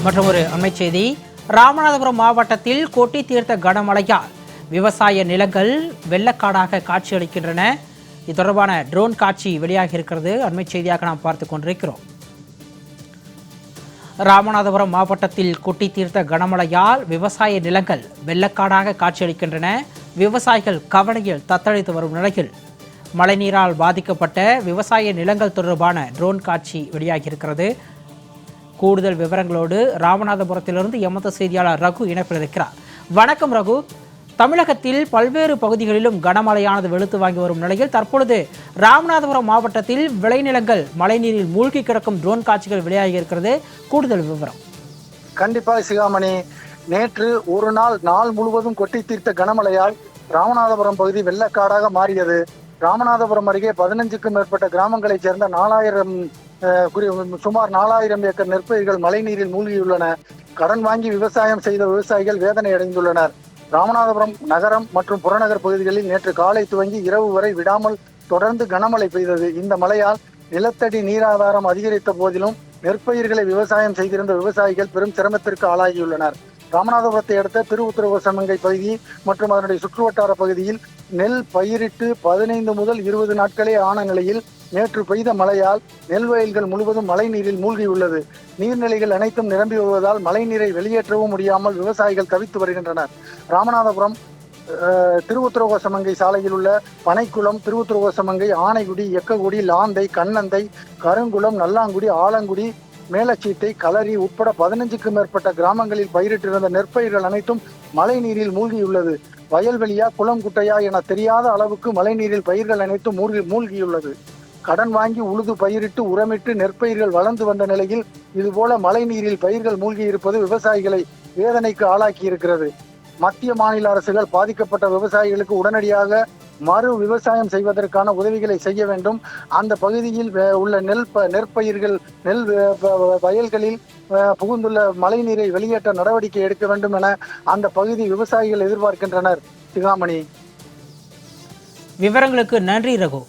மற்றும் ஒரு அண்மைச் செய்தி. ராமநாதபுரம் மாவட்டத்தில் கொட்டி தீர்த்த கனமழையால் விவசாய நிலங்கள் வெள்ளக்காடாக காட்சியளிக்கின்றன. இது தொடர்பான ட்ரோன் காட்சி வெளியாகி இருக்கிறது. அண்மைச் செய்தியாக நாம் பார்த்து கொண்டிருக்கிறோம். ராமநாதபுரம் மாவட்டத்தில் கொட்டி தீர்த்த கனமழையால் விவசாய நிலங்கள் வெள்ளக்காடாக காட்சியளிக்கின்றன. விவசாயிகள் கவலையில் தத்தளித்து வரும் நிலையில் மழைநீரால் பாதிக்கப்பட்ட விவசாய நிலங்கள் தொடர்பான ட்ரோன் காட்சி வெளியாகியிருக்கிறது. கூடுதல் விவரங்களோடு ராமநாதபுரத்திலிருந்து எமது செய்தியாளர் ரகு இணைப்பில் இருக்கிறார். வணக்கம் ரகு. தமிழகத்தில் பல்வேறு பகுதிகளிலும் கனமழையானது வெளுத்து வாங்கி வரும் நிலையில் தற்பொழுது ராமநாதபுரம் மாவட்டத்தில் விளைநிலங்கள் மழைநீரில் மூழ்கி கிடக்கும் ட்ரோன் காட்சிகள் வெளியாகி இருக்கிறது. கூடுதல் விவரம். கண்டிப்பாக சிகாமணி, நேற்று ஒரு நாள் முழுவதும் கொட்டி தீர்த்த கனமழையால் ராமநாதபுரம் பகுதி வெள்ளக்காடாக மாறியது. ராமநாதபுரம் அருகே 15க்கும் மேற்பட்ட கிராமங்களைச் சேர்ந்த சுமார் 4000 ஏக்கர் நெற்பயிர்கள் மழைநீரில் மூழ்கியுள்ளன. கடன் வாங்கி விவசாயம் செய்த விவசாயிகள் வேதனை அடைந்துள்ளனர். ராமநாதபுரம் நகரம் மற்றும் புறநகர் பகுதிகளில் நேற்று காலை துவங்கி இரவு வரை விடாமல் தொடர்ந்து கனமழை பெய்தது. இந்த மழையால் நிலத்தடி நீராதாரம் அதிகரித்த போதிலும் நெற்பயிர்களை விவசாயம் செய்திருந்த விவசாயிகள் பெரும் சிரமத்திற்கு ஆளாகியுள்ளனர். ராமநாதபுரத்தை அடுத்த திருவுத்திரகோசமங்கை பகுதி மற்றும் அதனுடைய சுற்றுவட்டார பகுதியில் நெல் பயிரிட்டு 15 முதல் 20 நாட்களே ஆன நிலையில் நேற்று பெய்த மழையால் நெல் வயல்கள் முழுவதும் மழை நீரில் மூழ்கியுள்ளது. நீர்நிலைகள் அனைத்தும் நிரம்பி வருவதால் மழை நீரை வெளியேற்றவும் முடியாமல் விவசாயிகள் தவித்து வருகின்றனர். ராமநாதபுரம் திருவுத்திரகோசமங்கை சாலையில் உள்ள பனைக்குளம், திருவுத்திரகோசமங்கை, ஆனைக்குடி, எக்ககுடி, லாந்தை, கண்ணந்தை, கருங்குளம், நல்லாங்குடி, ஆலங்குடி, மேலச்சீட்டை, களரி உட்பட 15க்கும் மேற்பட்ட கிராமங்களில் பயிரிட்டிருந்த நெற்பயிர்கள் அனைத்தும் மழை நீரில் மூழ்கியுள்ளது. வயல்வெளியா குளம் குட்டையா என தெரியாத அளவுக்கு மழை நீரில் பயிர்கள் அனைத்தும் மூழ்கியுள்ளது. கடன் வாங்கி உழுது பயிரிட்டு உரமிட்டு நெற்பயிர்கள் வளர்ந்து வந்த நிலையில் இதுபோல மழை நீரில் பயிர்கள் மூழ்கி இருப்பது விவசாயிகளை வேதனைக்கு ஆளாக்கி இருக்கிறது. மத்திய மாநில அரசுகள் பாதிக்கப்பட்ட விவசாயிகளுக்கு உடனடியாக மறு விவசாயம் செய்வதற்கான உதவிகளை செய்ய வேண்டும். அந்த பகுதியில் உள்ள நெற்பயிர்கள் நெல் வயல்களில் புகுந்துள்ள மழை நீரை வெளியேற்ற நடவடிக்கை எடுக்க வேண்டும் என அந்த பகுதி விவசாயிகள் எதிர்பார்க்கின்றனர். சிகாமணி, விவரங்களுக்கு நன்றி ரகு.